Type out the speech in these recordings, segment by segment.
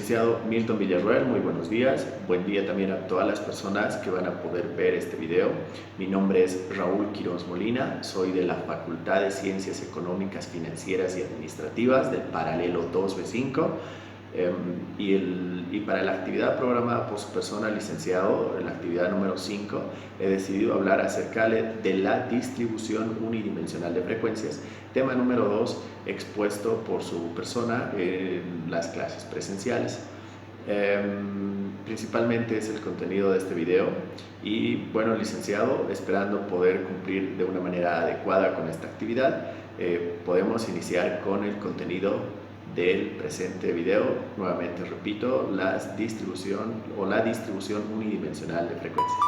licenciado Milton Villarroel, muy buenos días. Buen día también a todas las personas que van a poder ver este video. Mi nombre es Raúl Quiroz Molina, soy de la Facultad de Ciencias Económicas, Financieras y Administrativas del Paralelo 2B5. Y para la actividad programada por su persona, licenciado, en la actividad número 5, he decidido hablar acerca de la distribución unidimensional de frecuencias, tema número 2, expuesto por su persona en las clases presenciales. Principalmente es el contenido de este video y bueno, licenciado, esperando poder cumplir de una manera adecuada con esta actividad, podemos iniciar con el contenido del presente video. Nuevamente repito, la distribución unidimensional de frecuencias.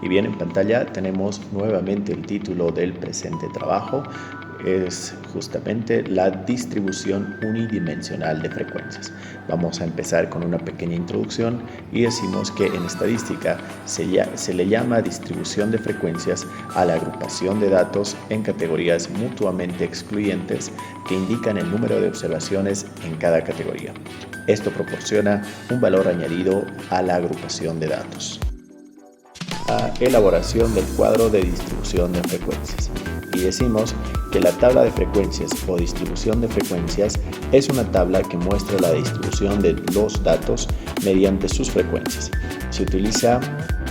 Y bien, en pantalla tenemos nuevamente el título del presente trabajo. Es justamente la distribución unidimensional de frecuencias. Vamos a empezar con una pequeña introducción y decimos que en estadística se le llama distribución de frecuencias a la agrupación de datos en categorías mutuamente excluyentes que indican el número de observaciones en cada categoría. Esto proporciona un valor añadido a la agrupación de datos. La elaboración del cuadro de distribución de frecuencias. Y decimos que la tabla de frecuencias o distribución de frecuencias es una tabla que muestra la distribución de los datos mediante sus frecuencias. Se utiliza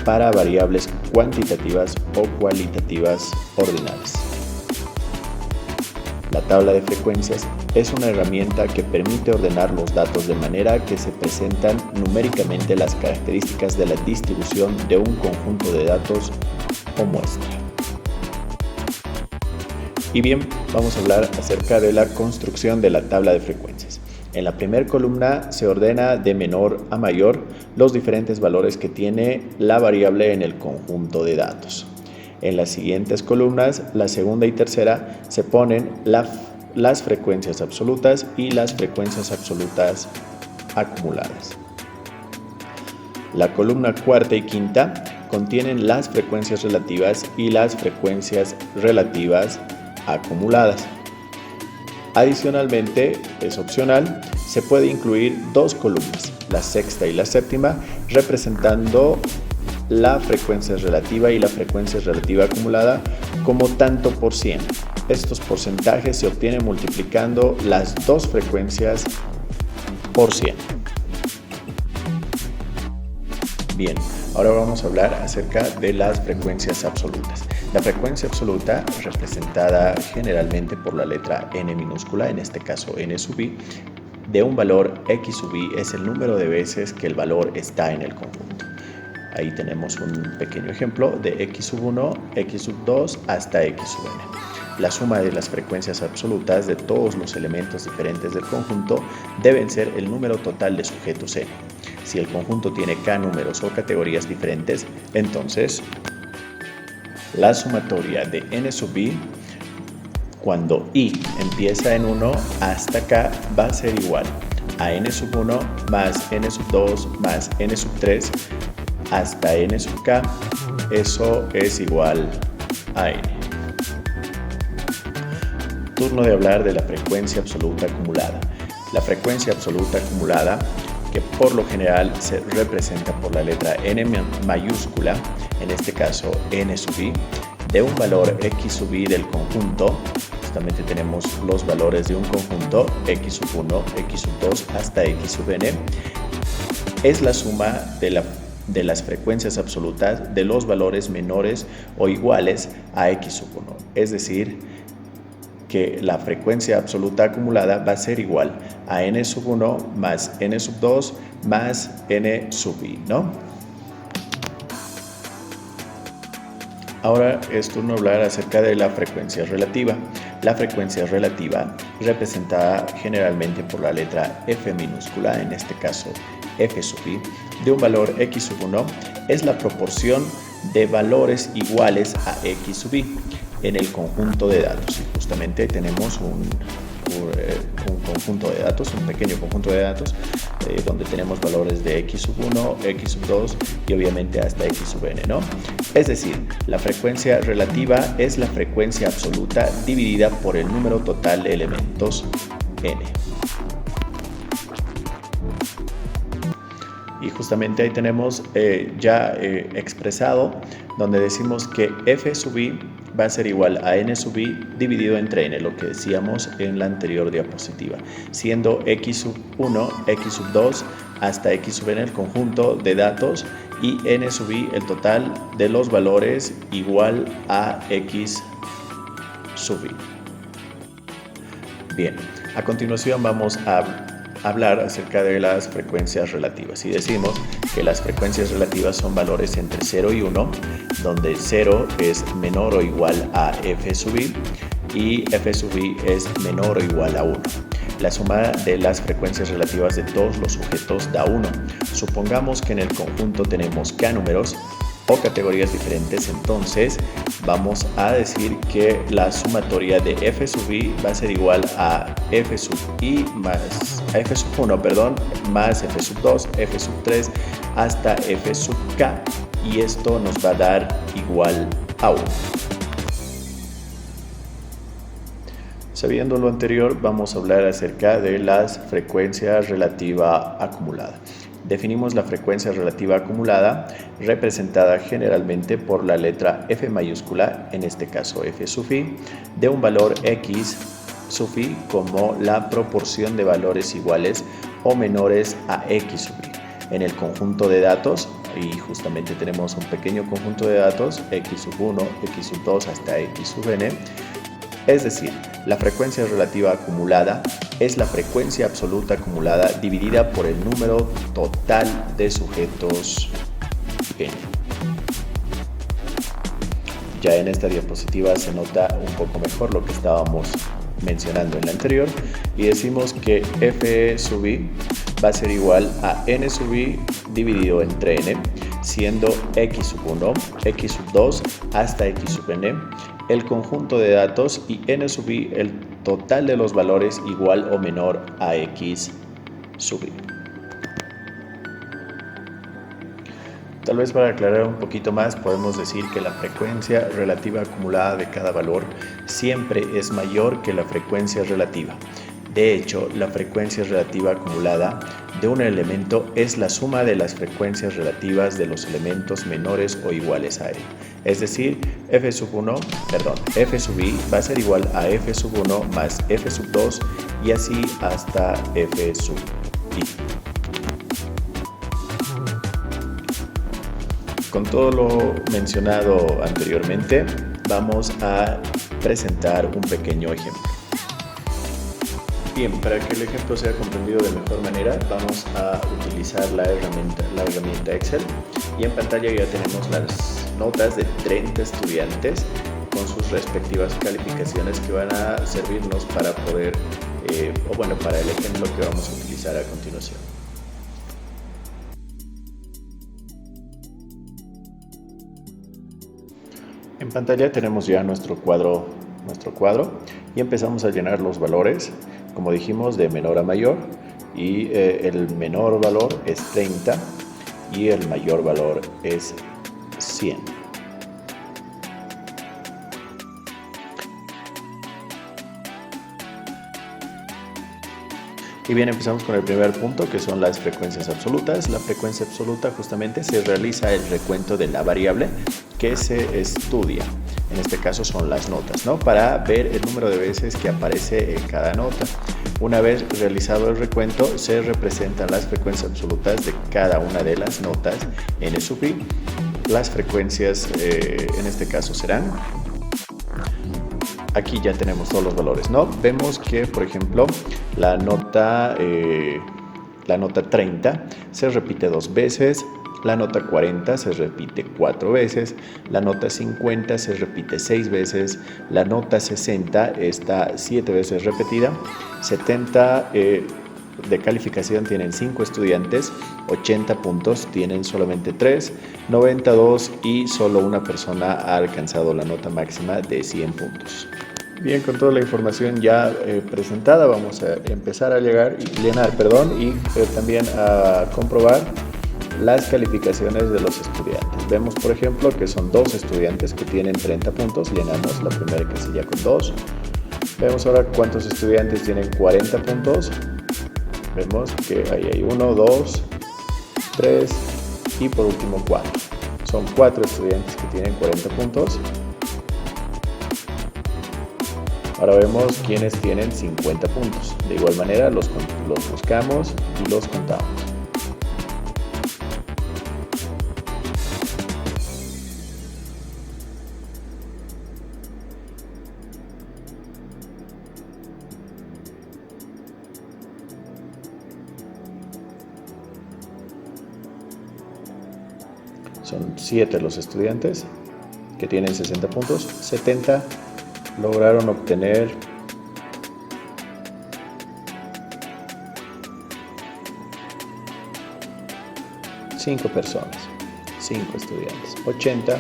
para variables cuantitativas o cualitativas ordinales. La tabla de frecuencias es una herramienta que permite ordenar los datos de manera que se presentan numéricamente las características de la distribución de un conjunto de datos o muestra. Y bien, vamos a hablar acerca de la construcción de la tabla de frecuencias. En la primera columna se ordena de menor a mayor los diferentes valores que tiene la variable en el conjunto de datos. En las siguientes columnas, la segunda y tercera, se ponen las frecuencias absolutas y las frecuencias absolutas acumuladas. La columna cuarta y quinta contienen las frecuencias relativas y las frecuencias relativas acumuladas. Adicionalmente, es opcional, se puede incluir dos columnas, la sexta y la séptima, representando la frecuencia relativa y la frecuencia relativa acumulada como tanto por 100. Estos porcentajes se obtienen multiplicando las dos frecuencias por 100. Bien, ahora vamos a hablar acerca de las frecuencias absolutas. La frecuencia absoluta, representada generalmente por la letra n minúscula, en este caso n sub i, de un valor x sub i es el número de veces que el valor está en el conjunto. Ahí tenemos un pequeño ejemplo de x sub 1, x sub 2 hasta x sub n. La suma de las frecuencias absolutas de todos los elementos diferentes del conjunto deben ser el número total de sujetos n. Si el conjunto tiene k números o categorías diferentes, entonces la sumatoria de n sub i, cuando i empieza en 1 hasta k, va a ser igual a n sub 1 más n sub 2 más n sub 3 hasta n sub k. Eso es igual a n. Turno de hablar de la frecuencia absoluta acumulada. La frecuencia absoluta acumulada, que por lo general se representa por la letra n mayúscula, en este caso n sub i, de un valor x sub i del conjunto. Justamente tenemos los valores de un conjunto x sub 1, x sub 2 hasta x sub n. Es la suma de las frecuencias absolutas de los valores menores o iguales a x sub 1. Es decir, que la frecuencia absoluta acumulada va a ser igual a n sub 1 más n sub 2 más n sub i, ¿no? Ahora es turno de hablar acerca de la frecuencia relativa. La frecuencia relativa, representada generalmente por la letra f minúscula, en este caso f sub i, de un valor x sub 1, es la proporción de valores iguales a x sub i en el conjunto de datos. Y justamente tenemos un conjunto de datos, un pequeño conjunto de datos, donde tenemos valores de x sub 1, x sub 2 y obviamente hasta x sub n, ¿no? Es decir, la frecuencia relativa es la frecuencia absoluta dividida por el número total de elementos n. Y justamente ahí tenemos expresado donde decimos que f sub i va a ser igual a n sub i dividido entre n, lo que decíamos en la anterior diapositiva, siendo x sub 1, x sub 2 hasta x sub n el conjunto de datos y n sub i el total de los valores igual a x sub i. Bien, a continuación vamos a hablar acerca de las frecuencias relativas y decimos que las frecuencias relativas son valores entre 0 y 1, donde 0 es menor o igual a f sub i y f sub i es menor o igual a 1. La suma de las frecuencias relativas de todos los sujetos da 1. Supongamos que en el conjunto tenemos k números o categorías diferentes, entonces vamos a decir que la sumatoria de f sub i va a ser igual a f sub i más f sub 1, más f sub 2, f sub 3 hasta f sub k, y esto nos va a dar igual a 1. Sabiendo lo anterior, vamos a hablar acerca de las frecuencias relativa acumulada. Definimos la frecuencia relativa acumulada representada generalmente por la letra F mayúscula, en este caso F sub i, de un valor X sub i como la proporción de valores iguales o menores a X sub i. En el conjunto de datos, y justamente tenemos un pequeño conjunto de datos, X sub 1, X sub 2 hasta X sub n, es decir, la frecuencia relativa acumulada es la frecuencia absoluta acumulada dividida por el número total de sujetos n. Ya en esta diapositiva se nota un poco mejor lo que estábamos mencionando en la anterior y decimos que f sub i va a ser igual a n sub i dividido entre n, siendo x sub 1, x sub 2 hasta x sub n el conjunto de datos y n sub i el total de los valores igual o menor a x sub i. Tal vez para aclarar un poquito más podemos decir que la frecuencia relativa acumulada de cada valor siempre es mayor que la frecuencia relativa. De hecho, la frecuencia relativa acumulada de un elemento es la suma de las frecuencias relativas de los elementos menores o iguales a él. Es decir, f sub i va a ser igual a f sub 1 más f sub 2 y así hasta f sub i. Con todo lo mencionado anteriormente, vamos a presentar un pequeño ejemplo. Bien, para que el ejemplo sea comprendido de mejor manera, vamos a utilizar la herramienta Excel y en pantalla ya tenemos las notas de 30 estudiantes con sus respectivas calificaciones que van a servirnos para poder, para el ejemplo que vamos a utilizar a continuación. En pantalla tenemos ya nuestro cuadro y empezamos a llenar los valores, como dijimos, de menor a mayor, y el menor valor es 30 y el mayor valor es 100. Y bien, empezamos con el primer punto, que son las frecuencias absolutas. La frecuencia absoluta justamente se realiza el recuento de la variable que se estudia. En este caso son las notas, ¿no? Para ver el número de veces que aparece en cada nota. Una vez realizado el recuento, se representan las frecuencias absolutas de cada una de las notas n sub i. Las frecuencias en este caso serán... Aquí ya tenemos todos los valores, ¿no? Vemos que, por ejemplo, la nota 30 se repite 2 veces, la nota 40 se repite 4 veces, la nota 50 se repite 6 veces, la nota 60 está 7 veces repetida, 70 de calificación tienen 5 estudiantes, 80 puntos tienen solamente 3, 92 y solo una persona ha alcanzado la nota máxima de 100 puntos. Bien, con toda la información ya presentada, vamos a empezar a llenar y también a comprobar las calificaciones de los estudiantes. Vemos, por ejemplo, que son 2 estudiantes que tienen 30 puntos. Llenamos la primera casilla con 2. Vemos ahora cuántos estudiantes tienen 40 puntos. Vemos que ahí hay 1, 2, 3 y por último 4. Son 4 estudiantes que tienen 40 puntos. Ahora vemos quienes tienen 50 puntos. De igual manera los buscamos y los contamos. Son 7 los estudiantes que tienen 60 puntos. 70 lograron obtener 5 personas, 5 estudiantes. 80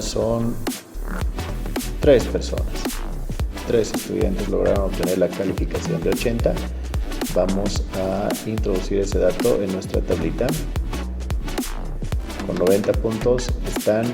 son 3 personas. 3 estudiantes lograron obtener la calificación de 80. Vamos a introducir ese dato en nuestra tablita. Con 90 puntos están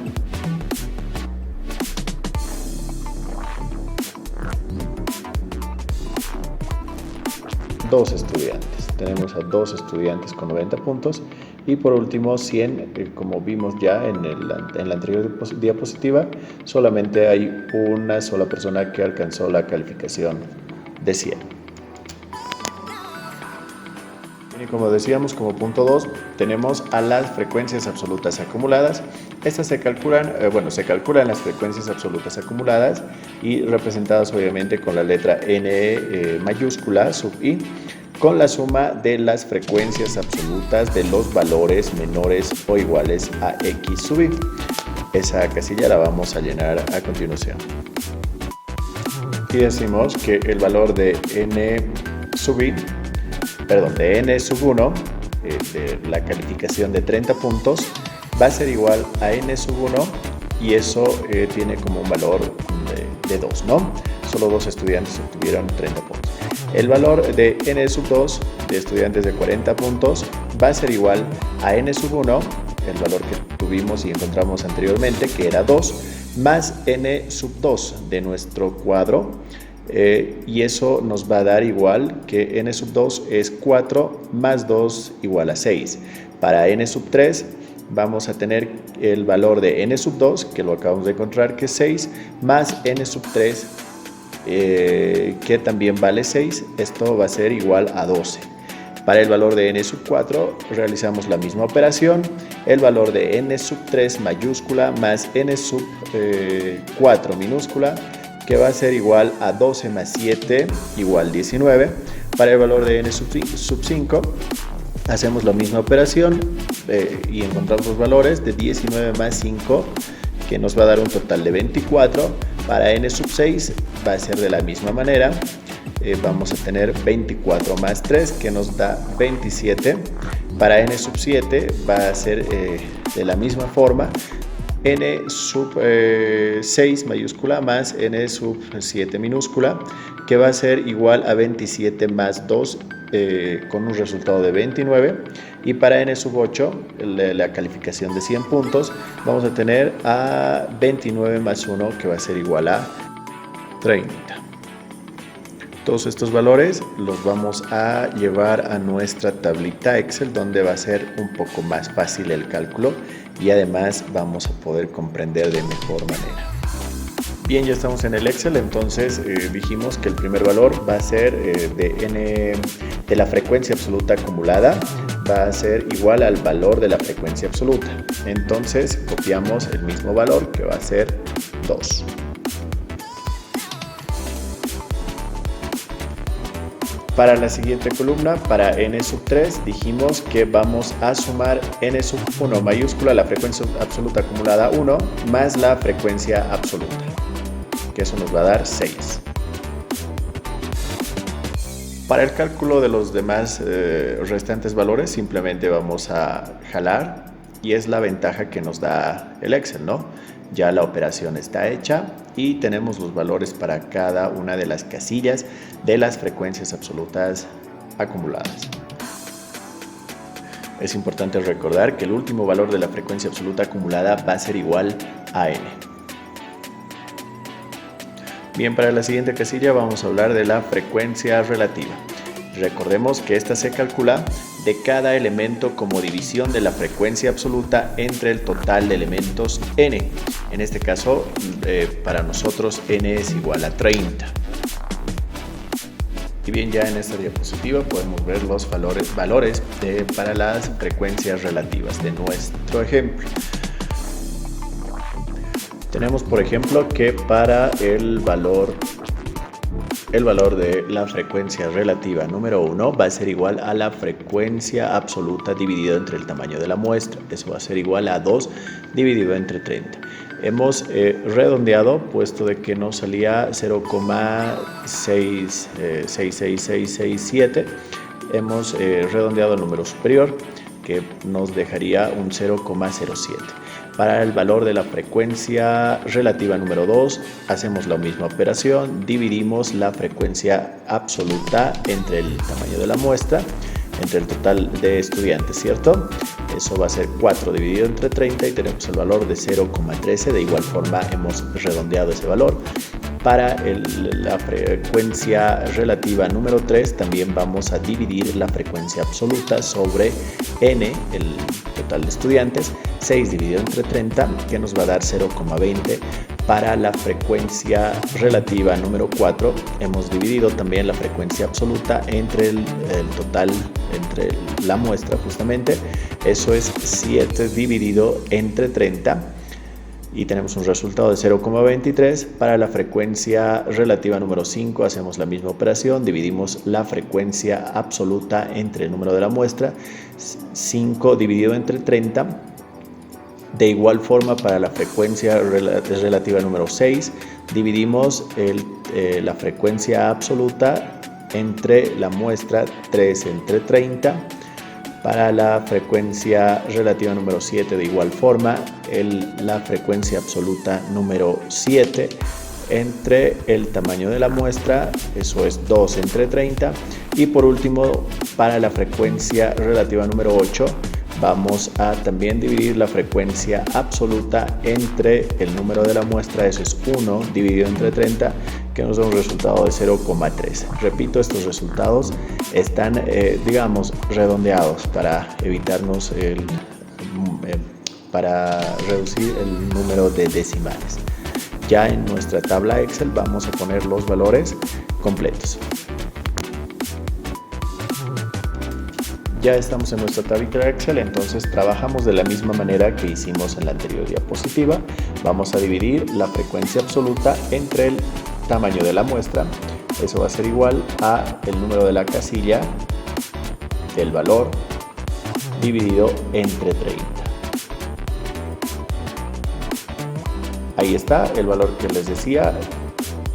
dos estudiantes. Tenemos a 2 estudiantes con 90 puntos. Y por último 100, como vimos ya en la anterior diapositiva, solamente hay una sola persona que alcanzó la calificación de 100. Y como decíamos, como punto 2, tenemos a las frecuencias absolutas acumuladas. Estas se calculan las frecuencias absolutas acumuladas y representadas obviamente con la letra N mayúscula sub i, con la suma de las frecuencias absolutas de los valores menores o iguales a x sub i. Esa casilla la vamos a llenar a continuación. Y decimos que el valor de n sub 1, de la calificación de 30 puntos, va a ser igual a n sub 1 y eso tiene como un valor de 2, ¿no? Solo 2 estudiantes obtuvieron 30 puntos. El valor de n sub 2 de estudiantes de 40 puntos va a ser igual a n sub 1, el valor que tuvimos y encontramos anteriormente, que era 2, más n sub 2 de nuestro cuadro. Y eso nos va a dar igual que n sub 2 es 4 más 2 igual a 6. Para n sub 3 vamos a tener el valor de n sub 2, que lo acabamos de encontrar, que es 6, más n sub 3, que también vale 6. Esto va a ser igual a 12. Para el valor de n sub 4 realizamos la misma operación. El valor de n sub 3 mayúscula más n sub 4 minúscula, que va a ser igual a 12 más 7 igual 19. Para el valor de n sub 5 hacemos la misma operación y encontramos los valores de 19 más 5, que nos va a dar un total de 24. Para n sub 6 va a ser de la misma manera. Vamos a tener 24 más 3, que nos da 27. Para n sub 7 va a ser de la misma forma. N sub 6 mayúscula más N sub 7 minúscula, que va a ser igual a 27 más 2, con un resultado de 29. Y para N sub 8, la calificación de 100 puntos, vamos a tener a 29 más 1, que va a ser igual a 30. Todos estos valores los vamos a llevar a nuestra tablita Excel, donde va a ser un poco más fácil el cálculo y además vamos a poder comprender de mejor manera. Bien, ya estamos en el Excel. Entonces dijimos que el primer valor va a ser de la frecuencia absoluta acumulada, va a ser igual al valor de la frecuencia absoluta. Entonces copiamos el mismo valor, que va a ser 2. Para la siguiente columna, para n sub 3, dijimos que vamos a sumar n sub 1 mayúscula, la frecuencia absoluta acumulada 1, más la frecuencia absoluta, que eso nos va a dar 6. Para el cálculo de los demás restantes valores, simplemente vamos a jalar y es la ventaja que nos da el Excel, ¿no? Ya la operación está hecha y tenemos los valores para cada una de las casillas de las frecuencias absolutas acumuladas. Es importante recordar que el último valor de la frecuencia absoluta acumulada va a ser igual a n. Bien, para la siguiente casilla vamos a hablar de la frecuencia relativa. Recordemos que esta se calcula de cada elemento como división de la frecuencia absoluta entre el total de elementos n. En este caso, para nosotros n es igual a 30. Y bien, ya en esta diapositiva podemos ver los valores para las frecuencias relativas de nuestro ejemplo. Tenemos, por ejemplo, que para el valor de la frecuencia relativa número 1 va a ser igual a la frecuencia absoluta dividido entre el tamaño de la muestra. Eso va a ser igual a 2 dividido entre 30. Hemos redondeado, puesto de que nos salía 0,66667. Hemos redondeado el número superior, que nos dejaría un 0,07. Para el valor de la frecuencia relativa número 2, hacemos la misma operación, dividimos la frecuencia absoluta entre el tamaño de la muestra, entre el total de estudiantes, ¿cierto? Eso va a ser 4 dividido entre 30 y tenemos el valor de 0,13. De igual forma hemos redondeado ese valor. Para la frecuencia relativa número 3 también vamos a dividir la frecuencia absoluta sobre n, el total de estudiantes, 6 dividido entre 30, que nos va a dar 0,20. Para la frecuencia relativa número 4 hemos dividido también la frecuencia absoluta entre el total, entre la muestra justamente. Eso es 7 dividido entre 30 y tenemos un resultado de 0,23. Para la frecuencia relativa número 5 hacemos la misma operación, dividimos la frecuencia absoluta entre el número de la muestra, 5 dividido entre 30. De igual forma, para la frecuencia relativa número 6, dividimos la frecuencia absoluta entre la muestra, 3 entre 30. Para la frecuencia relativa número 7, de igual forma, la frecuencia absoluta número 7 entre el tamaño de la muestra, eso es 2 entre 30. Y por último, para la frecuencia relativa número 8, vamos a también dividir la frecuencia absoluta entre el número de la muestra, eso es 1 dividido entre 30, que nos da un resultado de 0,3. Repito, estos resultados están, digamos, redondeados para evitarnos para reducir el número de decimales. Ya en nuestra tabla Excel vamos a poner los valores completos. Ya estamos en nuestra tablita Excel, entonces trabajamos de la misma manera que hicimos en la anterior diapositiva. Vamos a dividir la frecuencia absoluta entre el tamaño de la muestra. Eso va a ser igual a el número de la casilla del valor dividido entre 30. Ahí está el valor que les decía,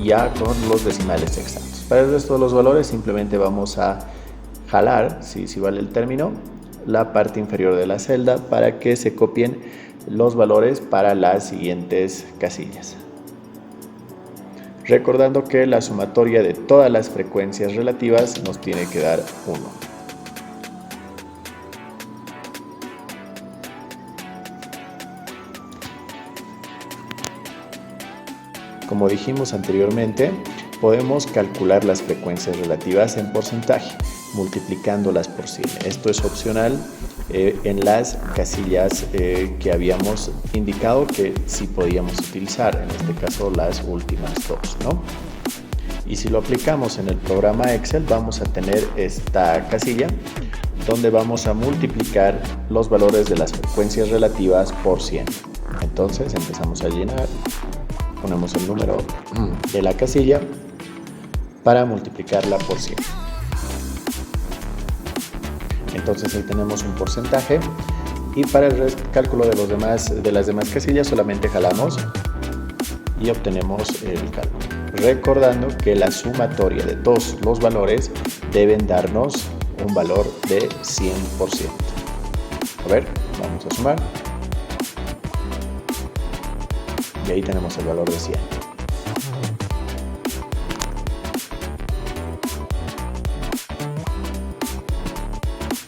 ya con los decimales exactos. Para el resto de los valores simplemente vamos a jalar, si vale el término, la parte inferior de la celda para que se copien los valores para las siguientes casillas. Recordando que la sumatoria de todas las frecuencias relativas nos tiene que dar 1. Como dijimos anteriormente, podemos calcular las frecuencias relativas en porcentaje, multiplicándolas por 100. Esto es opcional en las casillas que habíamos indicado que sí podíamos utilizar, en este caso las últimas dos, ¿no? Y si lo aplicamos en el programa Excel, vamos a tener esta casilla donde vamos a multiplicar los valores de las frecuencias relativas por 100. Entonces empezamos a llenar, ponemos el número de la casilla para multiplicarla por 100. Entonces ahí tenemos un porcentaje y para el cálculo de las demás casillas solamente jalamos y obtenemos el cálculo. Recordando que la sumatoria de todos los valores deben darnos un valor de 100%. A ver, Vamos a sumar. Y ahí tenemos el valor de 100.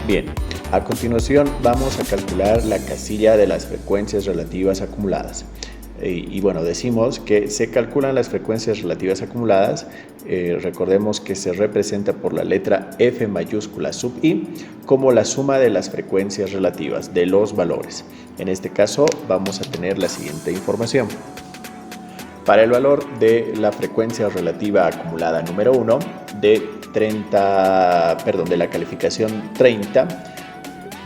Bien, a continuación vamos a calcular la casilla de las frecuencias relativas acumuladas. Y bueno, decimos que se calculan las frecuencias relativas acumuladas, recordemos que se representa por la letra F mayúscula sub i como la suma de las frecuencias relativas de los valores. En este caso vamos a tener la siguiente información. Para el valor de la frecuencia relativa acumulada número 1 de la calificación 30,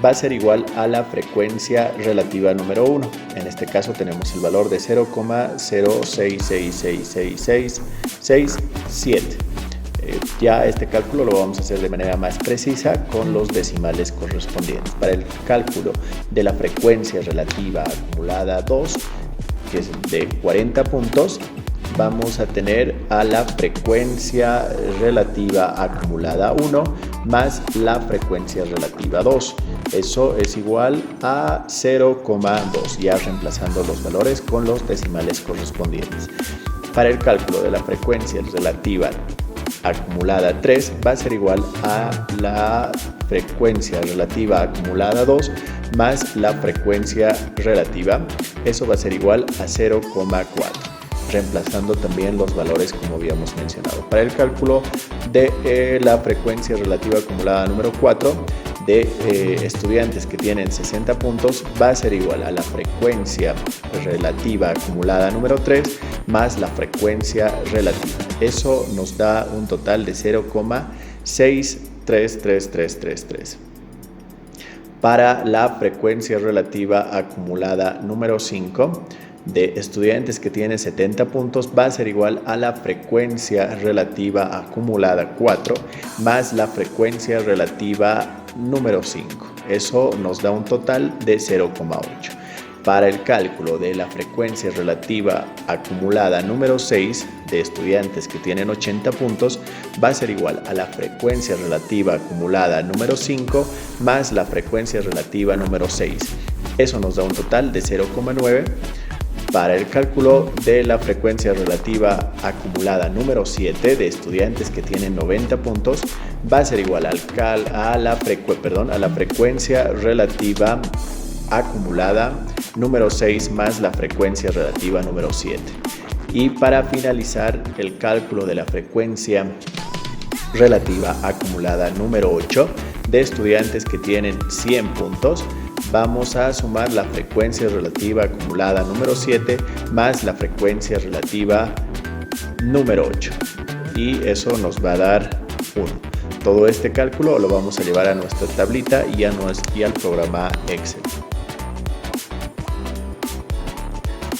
va a ser igual a la frecuencia relativa número 1. En este caso tenemos el valor de 0,066666667. Ya este cálculo lo vamos a hacer de manera más precisa con los decimales correspondientes. Para el cálculo de la frecuencia relativa acumulada 2, que es de 40 puntos, vamos a tener a la frecuencia relativa acumulada 1 más la frecuencia relativa 2. Eso es igual a 0,2, ya reemplazando los valores con los decimales correspondientes. Para el cálculo de la frecuencia relativa acumulada 3 va a ser igual a la frecuencia relativa acumulada 2 más la frecuencia relativa. Eso va a ser igual a 0,4. Reemplazando también los valores como habíamos mencionado. Para el cálculo de la frecuencia relativa acumulada número 4 de estudiantes que tienen 60 puntos va a ser igual a la frecuencia relativa acumulada número 3 más la frecuencia relativa. Eso nos da un total de 0,633333. Para la frecuencia relativa acumulada número 5 de estudiantes que tienen 70 puntos va a ser igual a la frecuencia relativa acumulada 4 más la frecuencia relativa número 5. Eso nos da un total de 0,8. Para el cálculo de la frecuencia relativa acumulada número 6 de estudiantes que tienen 80 puntos va a ser igual a la frecuencia relativa acumulada número 5 más la frecuencia relativa número 6. Eso nos da un total de 0,9. Para el cálculo de la frecuencia relativa acumulada número 7 de estudiantes que tienen 90 puntos va a ser igual a la frecuencia relativa acumulada número 6 más la frecuencia relativa número 7. Y para finalizar el cálculo de la frecuencia relativa acumulada número 8 de estudiantes que tienen 100 puntos, vamos a sumar la frecuencia relativa acumulada número 7 más la frecuencia relativa número 8. Y eso nos va a dar 1. Todo este cálculo lo vamos a llevar a nuestra tablita y al programa Excel.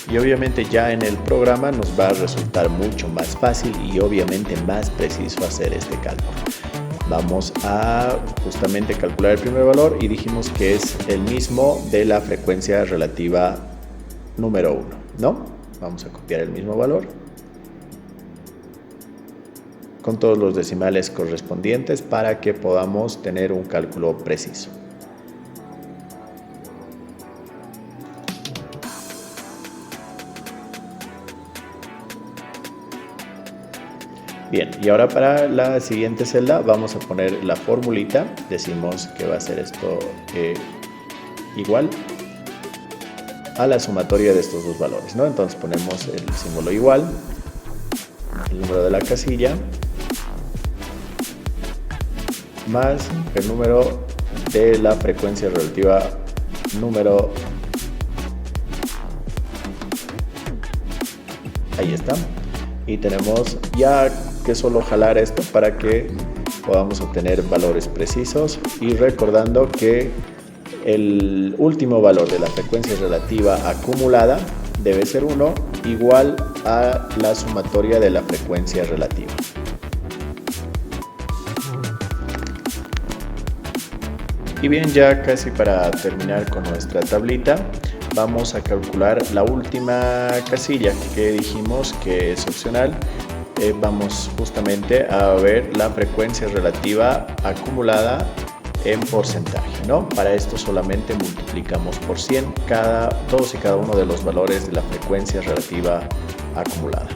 Y obviamente ya en el programa nos va a resultar mucho más fácil y obviamente más preciso hacer este cálculo. Vamos a justamente calcular el primer valor y dijimos que es el mismo de la frecuencia relativa número 1, ¿no? Vamos a copiar el mismo valor con todos los decimales correspondientes para que podamos tener un cálculo preciso. Bien, y ahora para la siguiente celda vamos a poner la formulita. Decimos que va a ser esto igual a la sumatoria de estos dos valores, ¿no? Entonces ponemos el símbolo igual, el número de la casilla, más el número de la frecuencia relativa número. Ahí está. Y tenemos ya que solo jalar esto para que podamos obtener valores precisos, y recordando que el último valor de la frecuencia relativa acumulada debe ser 1 igual a la sumatoria de la frecuencia relativa. Y bien, ya casi para terminar con nuestra tablita, vamos a calcular la última casilla que dijimos que es opcional. Vamos justamente a ver la frecuencia relativa acumulada en porcentaje, ¿no? Para esto solamente multiplicamos por 100 todos y cada uno de los valores de la frecuencia relativa acumulada.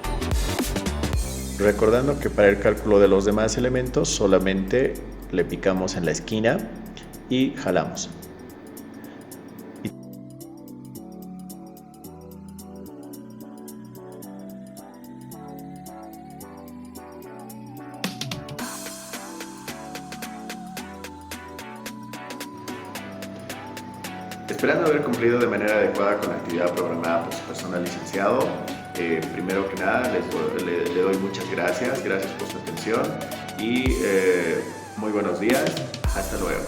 Recordando que para el cálculo de los demás elementos solamente le picamos en la esquina y jalamos. Esperando haber cumplido de manera adecuada con la actividad programada por su personal licenciado, primero que nada le doy muchas gracias por su atención y muy buenos días, hasta luego.